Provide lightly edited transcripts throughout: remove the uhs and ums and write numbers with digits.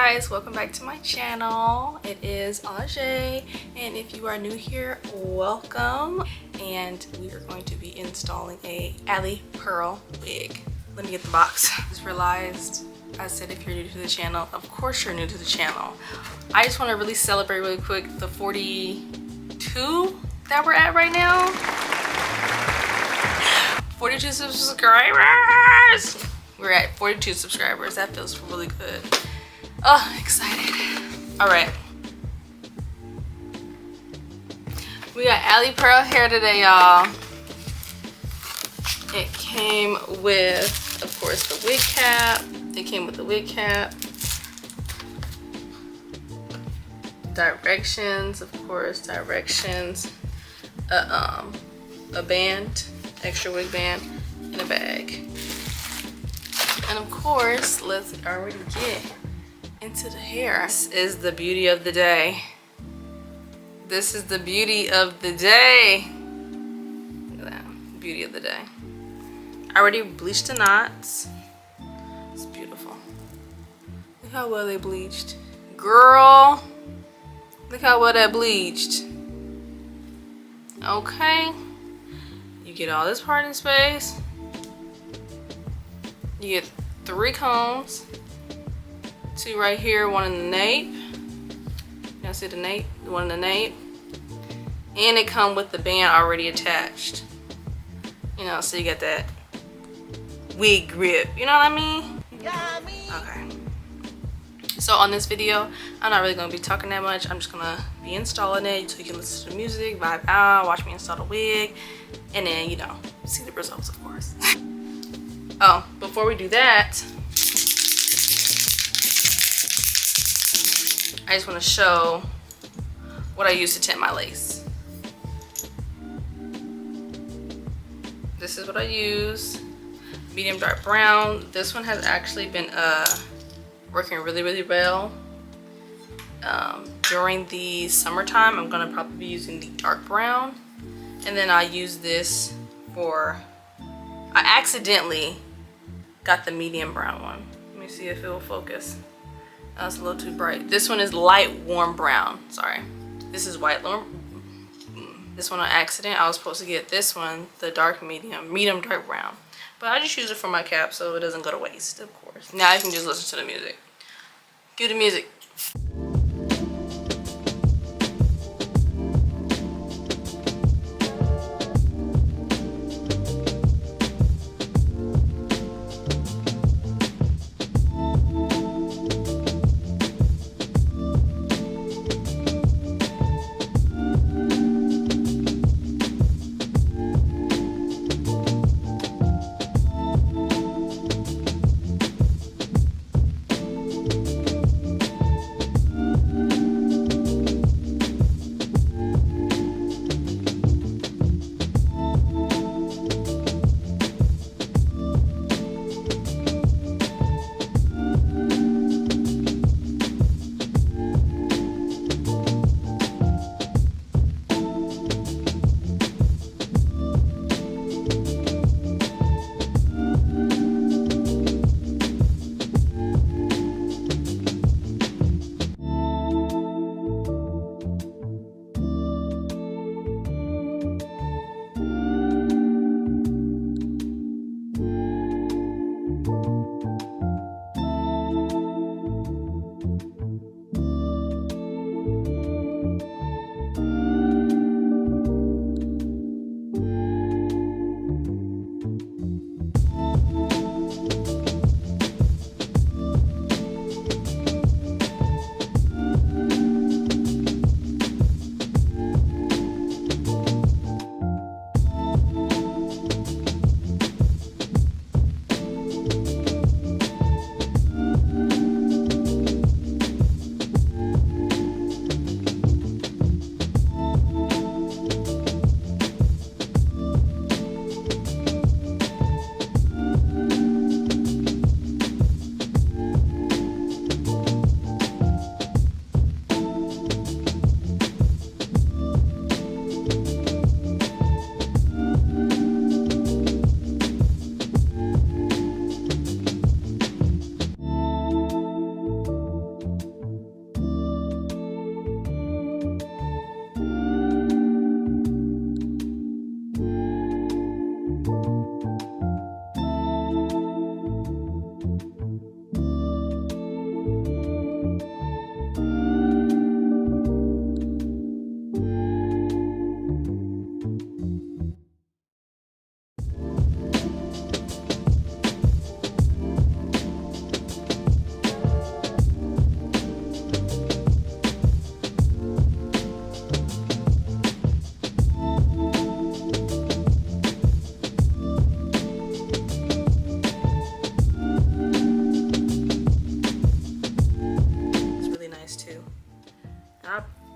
guys, welcome back to my channel. It is AliPearl, and if you are new here, welcome. And we are going to be installing a AliPearl wig. Let me get the box. I just realized I said if you're new to the channel, of course you're new to the channel. I just want to really celebrate really quick the 42 that we're at right now. 42 subscribers! We're at 42 subscribers. That feels really good. Oh, excited. All right. We got AliPearl hair today, y'all. It came with, of course, the wig cap. It came with the wig cap. Directions, of course, directions. A band, extra wig band, and a bag. And of course, let's already get into the hair. This is the beauty of the day. This is the beauty of the day. Look at that, beauty of the day. I already bleached the knots. It's beautiful. Look how well they bleached. Girl, look how well that bleached. Okay. You get all this parting space. You get 3 combs, 2 right here, 1 in the nape. Y'all see the nape? The 1 in the nape. And it comes with the band already attached. You know, so you got that wig grip. You know what I mean? Okay. So on this video, I'm not really gonna be talking that much. I'm just gonna be installing it so you can listen to the music, vibe out, watch me install the wig, and then, you know, see the results, of course. Oh, before we do that, I just want to show what I use to tint my lace. This is what I use. Medium dark brown. This one has actually been working really well. During the summertime, I'm going to probably be using the dark brown. And then I use this for, I accidentally got the medium brown one. Let me see if it will focus. That was a little too bright. This one is light warm brown. Sorry. This is white warm. This one on accident. I was supposed to get this one, the dark medium dark brown. But I just use it for my cap so it doesn't go to waste, of course. Now I can just listen to the music. Cue the music.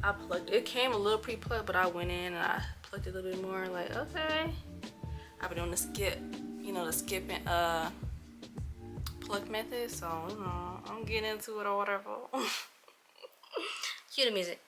I plucked it. It came a little pre-plucked, but I went in and I plucked it a little bit more. Like, okay. I've been doing the skip, you know, the skip and pluck method. So, you know, I'm getting into it or whatever. Cue the music.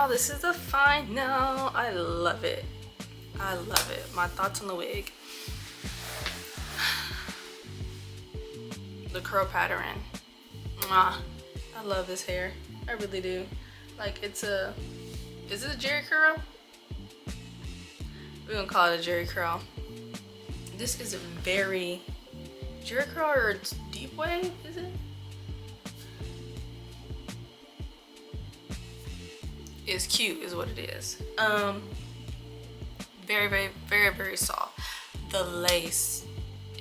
y'all, this is the final. I love it. I love it. My thoughts on the wig. The curl pattern. Mwah. I love this hair. I really do. Like, it's a, is it a Jerry curl? We're gonna call it a Jerry curl. This is a very Jerry curl or deep wave, is it? It's cute is what it is. Very soft. The lace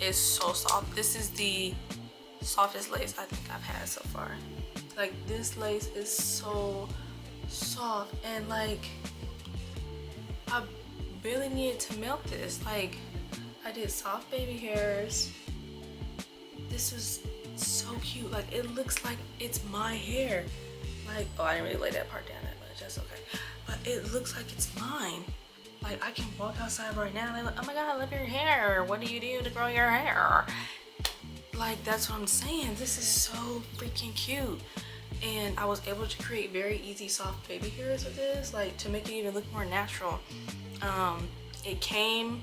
is so soft. This is the softest lace I think I've had so far. Like, this lace is so soft, and like I barely needed to melt this. Like, I did soft baby hairs. This was so cute. Like, it looks like it's my hair. Like, oh, I didn't really lay that part down that much. That's okay. But it looks like it's mine. Like, I can walk outside right now and I'm like, oh my god, I love your hair. What do you do to grow your hair? Like, that's what I'm saying. This is so freaking cute. And I was able to create very easy soft baby hairs with this, like, to make it even look more natural. It came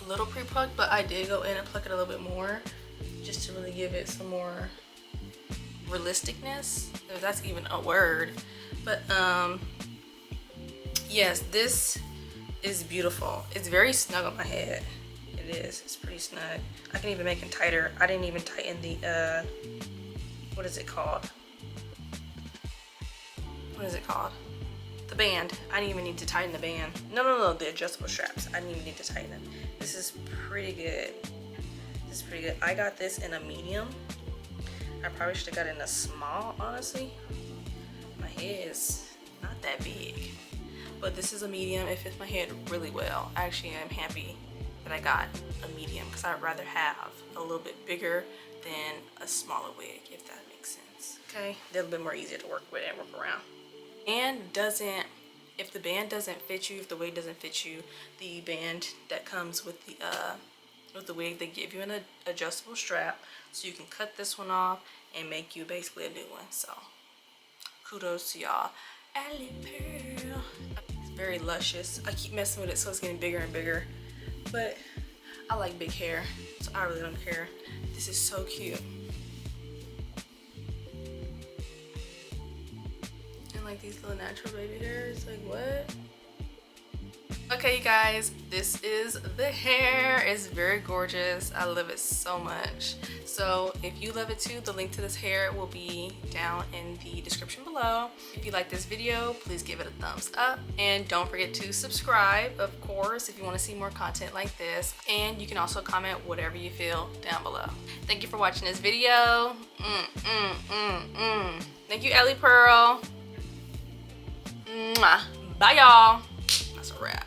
a little pre-plucked, but I did go in and pluck it a little bit more just to really give it some more realisticness, if that's even a word. But yes, this is beautiful. It's very snug on my head. It is. It's pretty snug. I can even make it tighter. I didn't even tighten the what is it called? What is it called? The band. I didn't even need to tighten the band. No, the adjustable straps. I didn't even need to tighten them. This is pretty good. This is pretty good. I got this in a medium. I probably should have got it in a small, honestly. My head is not that big. But this is a medium. It fits my head really well. Actually, I'm happy that I got a medium because I'd rather have a little bit bigger than a smaller wig, if that makes sense. Okay, a little bit more easier to work with and work around. And doesn't, if the band doesn't fit you, if the wig doesn't fit you, the band that comes with the wig, they give you an adjustable strap, so you can cut this one off and make you basically a new one. So kudos to y'all. AliPearl. It's very luscious. I keep messing with it so it's getting bigger and bigger, but I like big hair, so I really don't care. This is so cute. And like these little natural baby hairs, like what? Okay, you guys, this is the hair. It's very gorgeous. I love it so much. So if you love it too, the link to this hair will be down in the description below. If you like this video, please give it a thumbs up. And don't forget to subscribe, of course, if you want to see more content like this. And you can also comment whatever you feel down below. Thank you for watching this video. Thank you, AliPearl. Bye, y'all. That's a wrap.